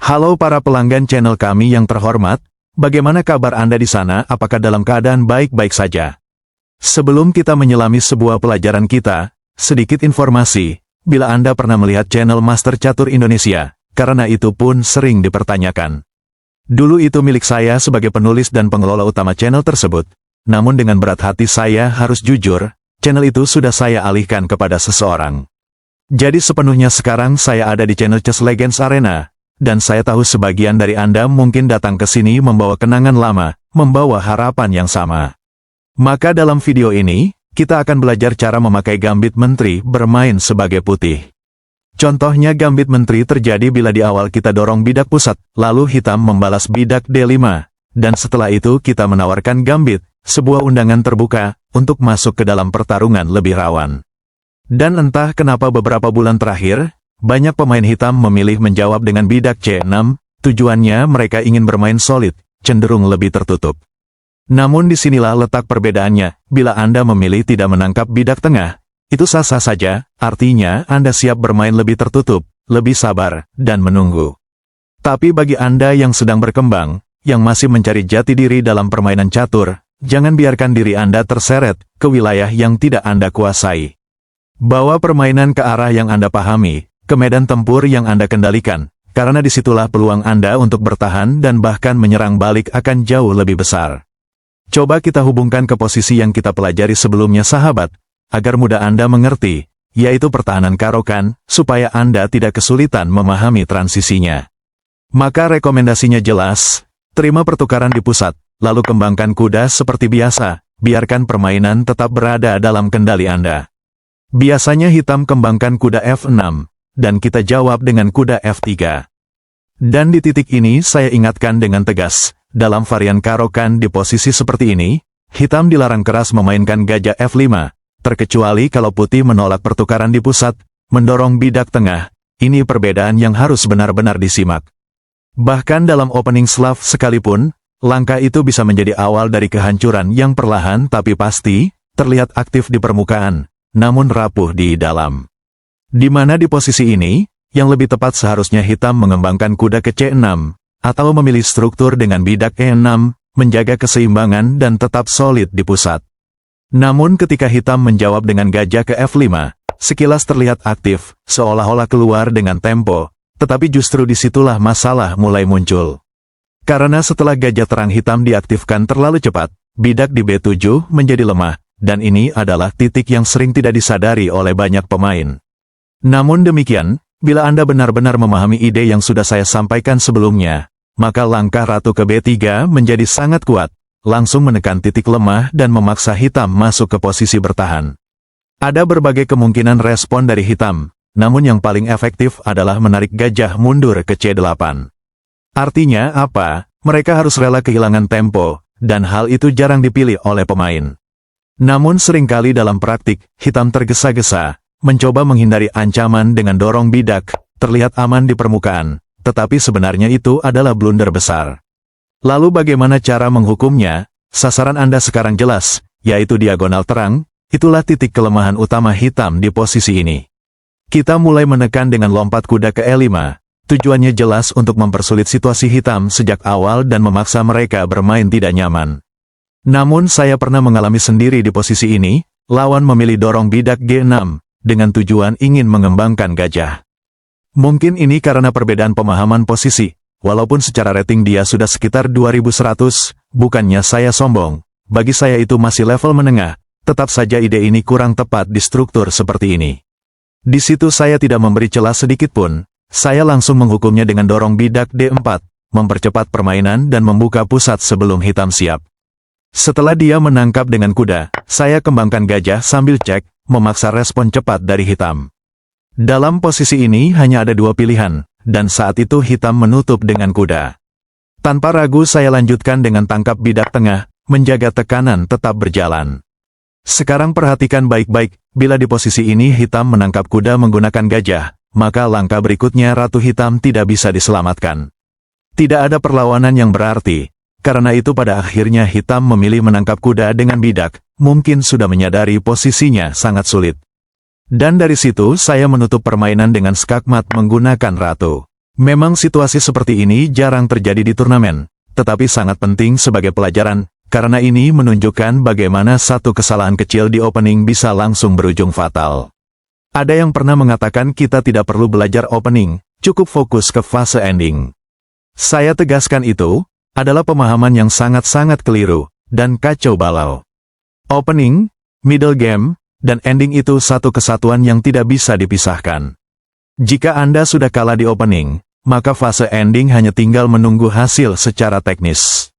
Halo para pelanggan channel kami yang terhormat, bagaimana kabar Anda di sana? Apakah dalam keadaan baik-baik saja? Sebelum kita menyelami sebuah pelajaran kita, sedikit informasi, bila Anda pernah melihat channel Master Catur Indonesia, karena itu pun sering dipertanyakan. Dulu itu milik saya sebagai penulis dan pengelola utama channel tersebut, namun dengan berat hati saya harus jujur, channel itu sudah saya alihkan kepada seseorang. Jadi sepenuhnya sekarang saya ada di channel Chess Legends Arena. Dan saya tahu sebagian dari Anda mungkin datang ke sini membawa kenangan lama, membawa harapan yang sama. Maka dalam video ini, kita akan belajar cara memakai gambit menteri bermain sebagai putih. Contohnya gambit menteri terjadi bila di awal kita dorong bidak pusat, lalu hitam membalas bidak D5, dan setelah itu kita menawarkan gambit, sebuah undangan terbuka, untuk masuk ke dalam pertarungan lebih rawan. Dan entah kenapa beberapa bulan terakhir, banyak pemain hitam memilih menjawab dengan bidak C6, tujuannya mereka ingin bermain solid, cenderung lebih tertutup. Namun disinilah letak perbedaannya, bila Anda memilih tidak menangkap bidak tengah, itu sah-sah saja, artinya Anda siap bermain lebih tertutup, lebih sabar, dan menunggu. Tapi bagi Anda yang sedang berkembang, yang masih mencari jati diri dalam permainan catur, jangan biarkan diri Anda terseret ke wilayah yang tidak Anda kuasai. Bawa permainan ke arah yang Anda pahami, ke medan tempur yang Anda kendalikan, karena disitulah peluang Anda untuk bertahan dan bahkan menyerang balik akan jauh lebih besar. Coba kita hubungkan ke posisi yang kita pelajari sebelumnya sahabat, agar mudah Anda mengerti, yaitu pertahanan karokan, supaya Anda tidak kesulitan memahami transisinya. Maka rekomendasinya jelas, terima pertukaran di pusat, lalu kembangkan kuda seperti biasa, biarkan permainan tetap berada dalam kendali Anda. Biasanya hitam kembangkan kuda F6, dan kita jawab dengan kuda F3. Dan di titik ini saya ingatkan dengan tegas, dalam varian karokan di posisi seperti ini, hitam dilarang keras memainkan gajah F5, terkecuali kalau putih menolak pertukaran di pusat, mendorong bidak tengah. Ini perbedaan yang harus benar-benar disimak. Bahkan dalam opening slave sekalipun, langkah itu bisa menjadi awal dari kehancuran yang perlahan tapi pasti, terlihat aktif di permukaan, namun rapuh di dalam. Di mana di posisi ini, yang lebih tepat seharusnya hitam mengembangkan kuda ke C6, atau memilih struktur dengan bidak E6, menjaga keseimbangan dan tetap solid di pusat. Namun ketika hitam menjawab dengan gajah ke F5, sekilas terlihat aktif, seolah-olah keluar dengan tempo, tetapi justru disitulah masalah mulai muncul. Karena setelah gajah terang hitam diaktifkan terlalu cepat, bidak di B7 menjadi lemah, dan ini adalah titik yang sering tidak disadari oleh banyak pemain. Namun demikian, bila Anda benar-benar memahami ide yang sudah saya sampaikan sebelumnya, maka langkah ratu ke B3 menjadi sangat kuat, langsung menekan titik lemah dan memaksa hitam masuk ke posisi bertahan. Ada berbagai kemungkinan respon dari hitam, namun yang paling efektif adalah menarik gajah mundur ke C8. Artinya apa? Mereka harus rela kehilangan tempo, dan hal itu jarang dipilih oleh pemain. Namun seringkali dalam praktik, hitam tergesa-gesa, mencoba menghindari ancaman dengan dorong bidak, terlihat aman di permukaan, tetapi sebenarnya itu adalah blunder besar. Lalu bagaimana cara menghukumnya? Sasaran Anda sekarang jelas, yaitu diagonal terang, itulah titik kelemahan utama hitam di posisi ini. Kita mulai menekan dengan lompat kuda ke E5, tujuannya jelas untuk mempersulit situasi hitam sejak awal dan memaksa mereka bermain tidak nyaman. Namun saya pernah mengalami sendiri di posisi ini, lawan memilih dorong bidak G6, dengan tujuan ingin mengembangkan gajah. Mungkin ini karena perbedaan pemahaman posisi, walaupun secara rating dia sudah sekitar 2100, bukannya saya sombong, bagi saya itu masih level menengah, tetap saja ide ini kurang tepat di struktur seperti ini. Di situ saya tidak memberi celah sedikit pun, saya langsung menghukumnya dengan dorong bidak D4, mempercepat permainan dan membuka pusat sebelum hitam siap. Setelah dia menangkap dengan kuda, saya kembangkan gajah sambil cek, memaksa respon cepat dari hitam. Dalam posisi ini hanya ada dua pilihan, dan saat itu hitam menutup dengan kuda. Tanpa ragu saya lanjutkan dengan tangkap bidak tengah, menjaga tekanan tetap berjalan. Sekarang perhatikan baik-baik, bila di posisi ini hitam menangkap kuda menggunakan gajah, maka langkah berikutnya ratu hitam tidak bisa diselamatkan. Tidak ada perlawanan yang berarti. Karena itu pada akhirnya hitam memilih menangkap kuda dengan bidak, mungkin sudah menyadari posisinya sangat sulit. Dan dari situ saya menutup permainan dengan skakmat menggunakan ratu. Memang situasi seperti ini jarang terjadi di turnamen, tetapi sangat penting sebagai pelajaran, karena ini menunjukkan bagaimana satu kesalahan kecil di opening bisa langsung berujung fatal. Ada yang pernah mengatakan kita tidak perlu belajar opening, cukup fokus ke fase ending. Saya tegaskan itu adalah pemahaman yang sangat-sangat keliru dan kacau balau. Opening, middle game, dan ending itu satu kesatuan yang tidak bisa dipisahkan. Jika Anda sudah kalah di opening, maka fase ending hanya tinggal menunggu hasil secara teknis.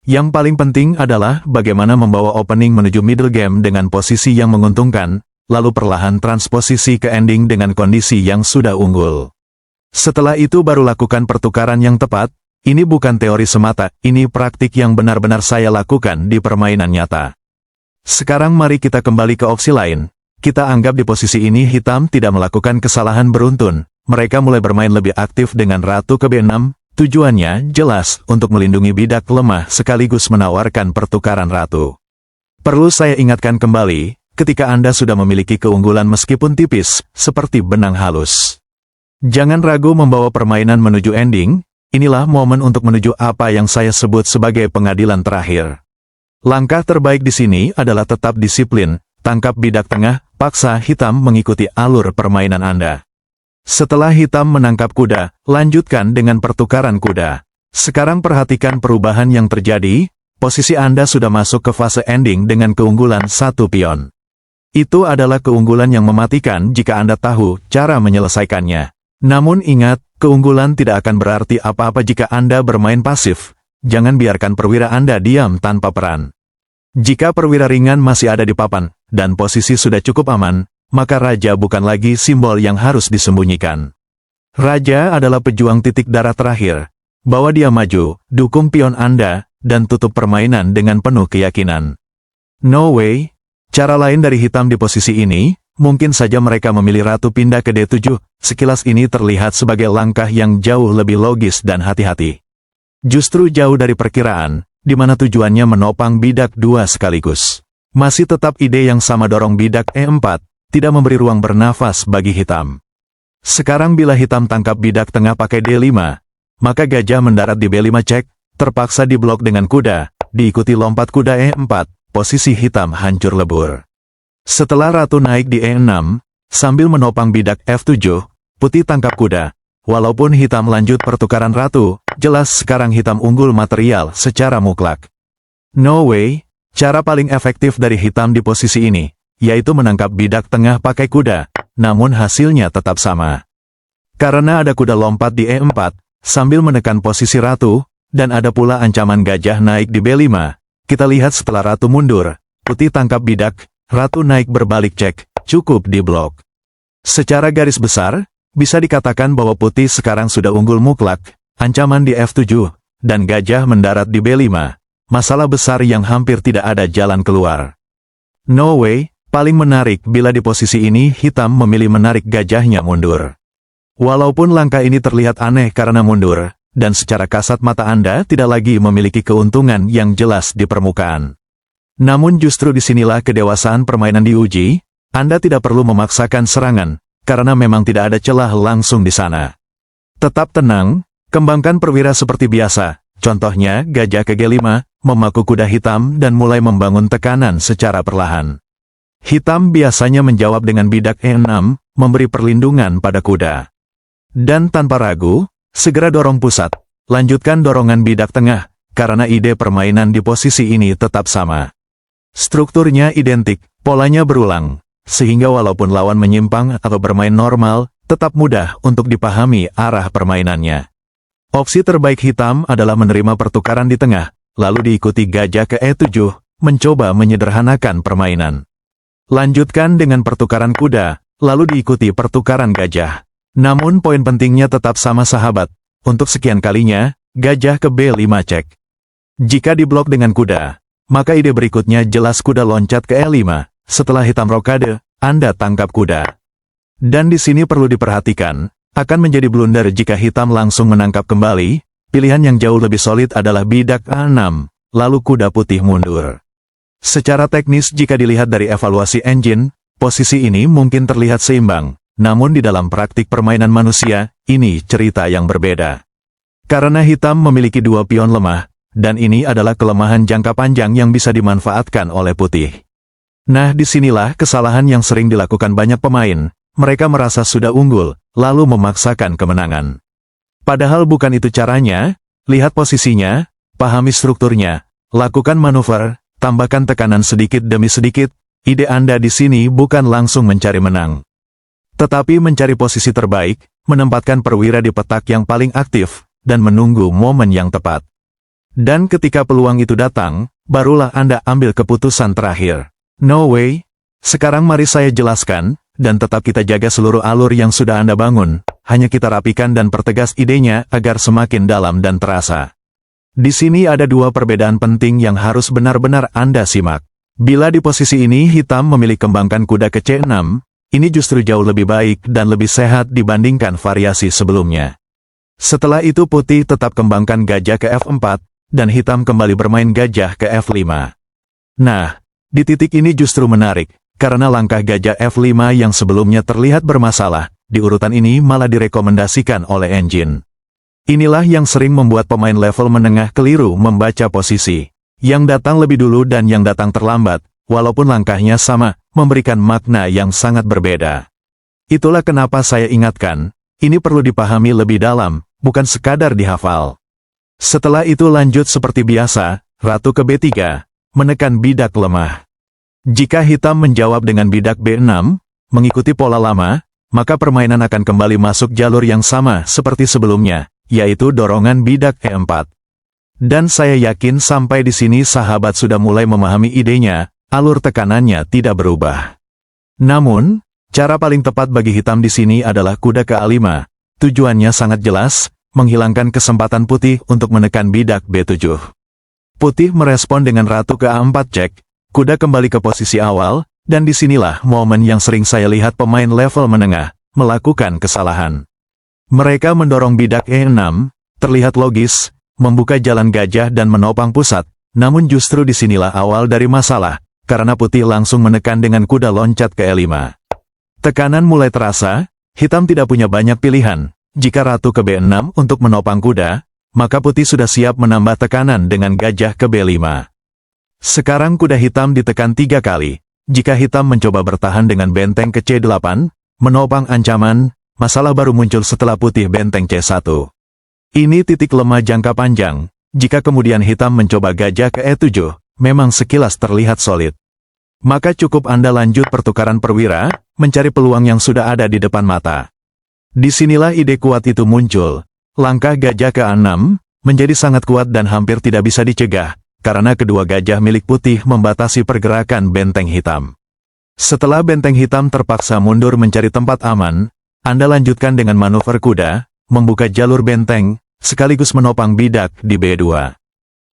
Yang paling penting adalah bagaimana membawa opening menuju middle game dengan posisi yang menguntungkan, lalu perlahan transposisi ke ending dengan kondisi yang sudah unggul. Setelah itu baru lakukan pertukaran yang tepat. Ini bukan teori semata, ini praktik yang benar-benar saya lakukan di permainan nyata. Sekarang mari kita kembali ke opsi lain. Kita anggap di posisi ini hitam tidak melakukan kesalahan beruntun. Mereka mulai bermain lebih aktif dengan ratu ke B6, tujuannya jelas untuk melindungi bidak lemah sekaligus menawarkan pertukaran ratu. Perlu saya ingatkan kembali, ketika Anda sudah memiliki keunggulan meskipun tipis, seperti benang halus. Jangan ragu membawa permainan menuju ending. Inilah momen untuk menuju apa yang saya sebut sebagai pengadilan terakhir. Langkah terbaik di sini adalah tetap disiplin, tangkap bidak tengah, paksa hitam mengikuti alur permainan Anda. Setelah hitam menangkap kuda, lanjutkan dengan pertukaran kuda. Sekarang perhatikan perubahan yang terjadi, posisi Anda sudah masuk ke fase ending dengan keunggulan satu pion. Itu adalah keunggulan yang mematikan jika Anda tahu cara menyelesaikannya. Namun ingat, keunggulan tidak akan berarti apa-apa jika Anda bermain pasif. Jangan biarkan perwira Anda diam tanpa peran. Jika perwira ringan masih ada di papan, dan posisi sudah cukup aman, maka raja bukan lagi simbol yang harus disembunyikan. Raja adalah pejuang titik darah terakhir. Bawa dia maju, dukung pion Anda, dan tutup permainan dengan penuh keyakinan. No way. Cara lain dari hitam di posisi ini, mungkin saja mereka memilih ratu pindah ke D7, sekilas ini terlihat sebagai langkah yang jauh lebih logis dan hati-hati. Justru jauh dari perkiraan, di mana tujuannya menopang bidak dua sekaligus. Masih tetap ide yang sama dorong bidak E4, tidak memberi ruang bernafas bagi hitam. Sekarang bila hitam tangkap bidak tengah pakai D5, maka gajah mendarat di B5 cek, terpaksa diblok dengan kuda, diikuti lompat kuda E4, posisi hitam hancur lebur. Setelah ratu naik di E6, sambil menopang bidak F7, putih tangkap kuda. Walaupun hitam lanjut pertukaran ratu, jelas sekarang hitam unggul material secara mutlak. No way, cara paling efektif dari hitam di posisi ini, yaitu menangkap bidak tengah pakai kuda, namun hasilnya tetap sama. Karena ada kuda lompat di E4, sambil menekan posisi ratu, dan ada pula ancaman gajah naik di B5, kita lihat setelah ratu mundur, putih tangkap bidak, ratu naik berbalik cek, cukup diblok. Secara garis besar, bisa dikatakan bahwa putih sekarang sudah unggul mutlak, ancaman di F7, dan gajah mendarat di B5. Masalah besar yang hampir tidak ada jalan keluar. No way, paling menarik bila di posisi ini hitam memilih menarik gajahnya mundur. Walaupun langkah ini terlihat aneh karena mundur, dan secara kasat mata Anda tidak lagi memiliki keuntungan yang jelas di permukaan. Namun justru disinilah kedewasaan permainan diuji, Anda tidak perlu memaksakan serangan, karena memang tidak ada celah langsung di sana. Tetap tenang, kembangkan perwira seperti biasa, contohnya gajah ke G5, memaku kuda hitam dan mulai membangun tekanan secara perlahan. Hitam biasanya menjawab dengan bidak E6, memberi perlindungan pada kuda. Dan tanpa ragu, segera dorong pusat, lanjutkan dorongan bidak tengah, karena ide permainan di posisi ini tetap sama. Strukturnya identik, polanya berulang, sehingga walaupun lawan menyimpang atau bermain normal, tetap mudah untuk dipahami arah permainannya. Opsi terbaik hitam adalah menerima pertukaran di tengah, lalu diikuti gajah ke E7, mencoba menyederhanakan permainan. Lanjutkan dengan pertukaran kuda, lalu diikuti pertukaran gajah. Namun poin pentingnya tetap sama sahabat, untuk sekian kalinya, gajah ke B5 cek. Jika diblok dengan kuda, maka ide berikutnya jelas kuda loncat ke E5, setelah hitam rokade, Anda tangkap kuda. Dan di sini perlu diperhatikan, akan menjadi blunder jika hitam langsung menangkap kembali, pilihan yang jauh lebih solid adalah bidak A6, lalu kuda putih mundur. Secara teknis jika dilihat dari evaluasi engine, posisi ini mungkin terlihat seimbang, namun di dalam praktik permainan manusia, ini cerita yang berbeda. Karena hitam memiliki dua pion lemah, dan ini adalah kelemahan jangka panjang yang bisa dimanfaatkan oleh putih. Nah, disinilah kesalahan yang sering dilakukan banyak pemain. Mereka merasa sudah unggul, lalu memaksakan kemenangan. Padahal bukan itu caranya. Lihat posisinya, pahami strukturnya, lakukan manuver, tambahkan tekanan sedikit demi sedikit. Ide Anda di sini bukan langsung mencari menang, tetapi mencari posisi terbaik, menempatkan perwira di petak yang paling aktif, dan menunggu momen yang tepat. Dan ketika peluang itu datang, barulah Anda ambil keputusan terakhir. No way. Sekarang mari saya jelaskan, dan tetap kita jaga seluruh alur yang sudah Anda bangun. Hanya kita rapikan dan pertegas idenya agar semakin dalam dan terasa. Di sini ada dua perbedaan penting yang harus benar-benar Anda simak. Bila di posisi ini hitam memilih kembangkan kuda ke C6, ini justru jauh lebih baik dan lebih sehat dibandingkan variasi sebelumnya. Setelah itu putih tetap kembangkan gajah ke F4, dan hitam kembali bermain gajah ke F5. Nah, di titik ini justru menarik, karena langkah gajah F5 yang sebelumnya terlihat bermasalah, di urutan ini malah direkomendasikan oleh engine. Inilah yang sering membuat pemain level menengah keliru membaca posisi. Yang datang lebih dulu dan yang datang terlambat, walaupun langkahnya sama, memberikan makna yang sangat berbeda. Itulah kenapa saya ingatkan, ini perlu dipahami lebih dalam, bukan sekadar dihafal. Setelah itu lanjut seperti biasa, ratu ke B3, menekan bidak lemah. Jika hitam menjawab dengan bidak B6, mengikuti pola lama, maka permainan akan kembali masuk jalur yang sama seperti sebelumnya, yaitu dorongan bidak E4. Dan saya yakin sampai di sini sahabat sudah mulai memahami idenya, alur tekanannya tidak berubah. Namun, cara paling tepat bagi hitam di sini adalah kuda ke A5. Tujuannya sangat jelas, menghilangkan kesempatan putih untuk menekan bidak B7. Putih merespon dengan ratu ke A4 cek, kuda kembali ke posisi awal, dan disinilah momen yang sering saya lihat pemain level menengah melakukan kesalahan. Mereka mendorong bidak E6, terlihat logis, membuka jalan gajah dan menopang pusat, namun justru disinilah awal dari masalah, karena putih langsung menekan dengan kuda loncat ke E5. Tekanan mulai terasa, hitam tidak punya banyak pilihan. Jika ratu ke B6 untuk menopang kuda, maka putih sudah siap menambah tekanan dengan gajah ke B5. Sekarang kuda hitam ditekan 3 kali. Jika hitam mencoba bertahan dengan benteng ke C8, menopang ancaman, masalah baru muncul setelah putih benteng C1. Ini titik lemah jangka panjang. Jika kemudian hitam mencoba gajah ke E7, memang sekilas terlihat solid. Maka cukup Anda lanjut pertukaran perwira, mencari peluang yang sudah ada di depan mata. Disinilah ide kuat itu muncul. Langkah gajah ke A6 menjadi sangat kuat dan hampir tidak bisa dicegah, karena kedua gajah milik putih membatasi pergerakan benteng hitam. Setelah benteng hitam terpaksa mundur mencari tempat aman, Anda lanjutkan dengan manuver kuda, membuka jalur benteng, sekaligus menopang bidak di B2.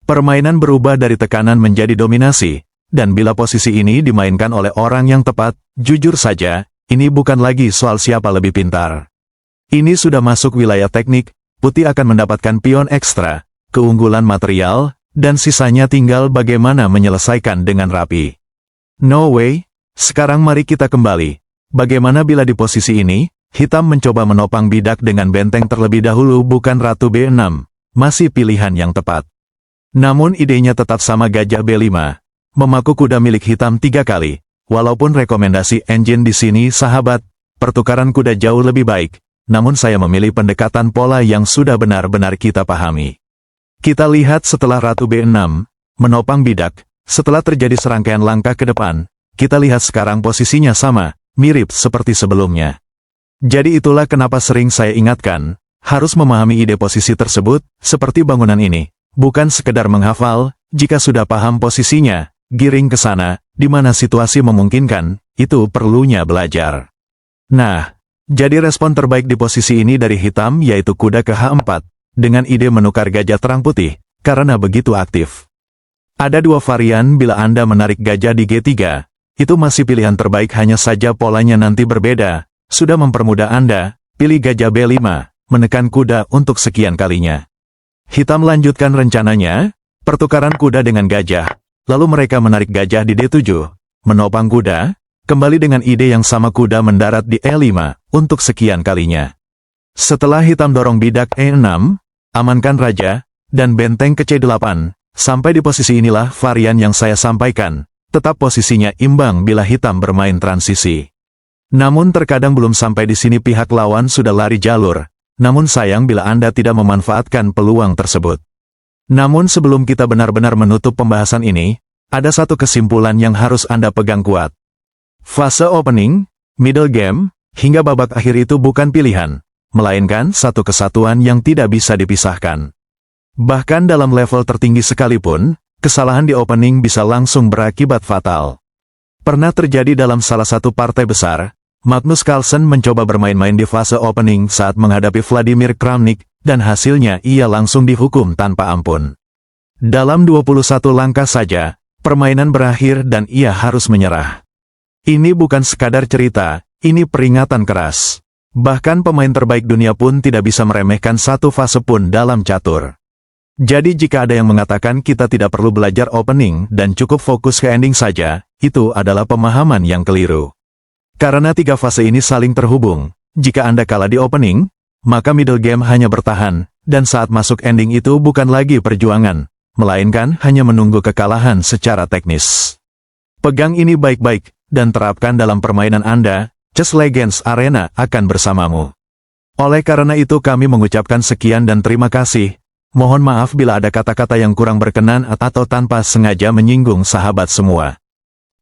Permainan berubah dari tekanan menjadi dominasi, dan bila posisi ini dimainkan oleh orang yang tepat, jujur saja, ini bukan lagi soal siapa lebih pintar. Ini sudah masuk wilayah teknik, putih akan mendapatkan pion ekstra, keunggulan material, dan sisanya tinggal bagaimana menyelesaikan dengan rapi. No way. Sekarang mari kita kembali. Bagaimana bila di posisi ini, hitam mencoba menopang bidak dengan benteng terlebih dahulu bukan ratu B6, masih pilihan yang tepat. Namun idenya tetap sama gajah B5, memaku kuda milik hitam 3 kali. Walaupun rekomendasi engine di sini sahabat, pertukaran kuda jauh lebih baik. Namun saya memilih pendekatan pola yang sudah benar-benar kita pahami. Kita lihat setelah ratu B6, menopang bidak, setelah terjadi serangkaian langkah ke depan, kita lihat sekarang posisinya sama, mirip seperti sebelumnya. Jadi itulah kenapa sering saya ingatkan, harus memahami ide posisi tersebut, seperti bangunan ini, bukan sekedar menghafal, jika sudah paham posisinya, giring ke sana, di mana situasi memungkinkan, itu perlunya belajar. Nah, jadi respon terbaik di posisi ini dari hitam yaitu kuda ke H4, dengan ide menukar gajah terang putih, karena begitu aktif. Ada dua varian bila Anda menarik gajah di G3, itu masih pilihan terbaik hanya saja polanya nanti berbeda, sudah mempermudah Anda, pilih gajah B5, menekan kuda untuk sekian kalinya. Hitam lanjutkan rencananya, pertukaran kuda dengan gajah, lalu mereka menarik gajah di D7, menopang kuda, kembali dengan ide yang sama, kuda mendarat di E5 untuk sekian kalinya. Setelah hitam dorong bidak E6, amankan raja, dan benteng ke C8, sampai di posisi inilah varian yang saya sampaikan, tetap posisinya imbang bila hitam bermain transisi. Namun terkadang belum sampai di sini pihak lawan sudah lari jalur, namun sayang bila Anda tidak memanfaatkan peluang tersebut. Namun sebelum kita benar-benar menutup pembahasan ini, ada satu kesimpulan yang harus Anda pegang kuat. Fase opening, middle game, hingga babak akhir itu bukan pilihan, melainkan satu kesatuan yang tidak bisa dipisahkan. Bahkan dalam level tertinggi sekalipun, kesalahan di opening bisa langsung berakibat fatal. Pernah terjadi dalam salah satu partai besar, Magnus Carlsen mencoba bermain-main di fase opening saat menghadapi Vladimir Kramnik, dan hasilnya ia langsung dihukum tanpa ampun. Dalam 21 langkah saja, permainan berakhir dan ia harus menyerah. Ini bukan sekadar cerita, ini peringatan keras. Bahkan pemain terbaik dunia pun tidak bisa meremehkan satu fase pun dalam catur. Jadi jika ada yang mengatakan kita tidak perlu belajar opening dan cukup fokus ke ending saja, itu adalah pemahaman yang keliru. Karena tiga fase ini saling terhubung, jika Anda kalah di opening, maka middle game hanya bertahan, dan saat masuk ending itu bukan lagi perjuangan, melainkan hanya menunggu kekalahan secara teknis. Pegang ini baik-baik, dan terapkan dalam permainan Anda. Chess Legends Arena akan bersamamu. Oleh karena itu kami mengucapkan sekian dan terima kasih. Mohon maaf bila ada kata-kata yang kurang berkenan atau tanpa sengaja menyinggung sahabat semua.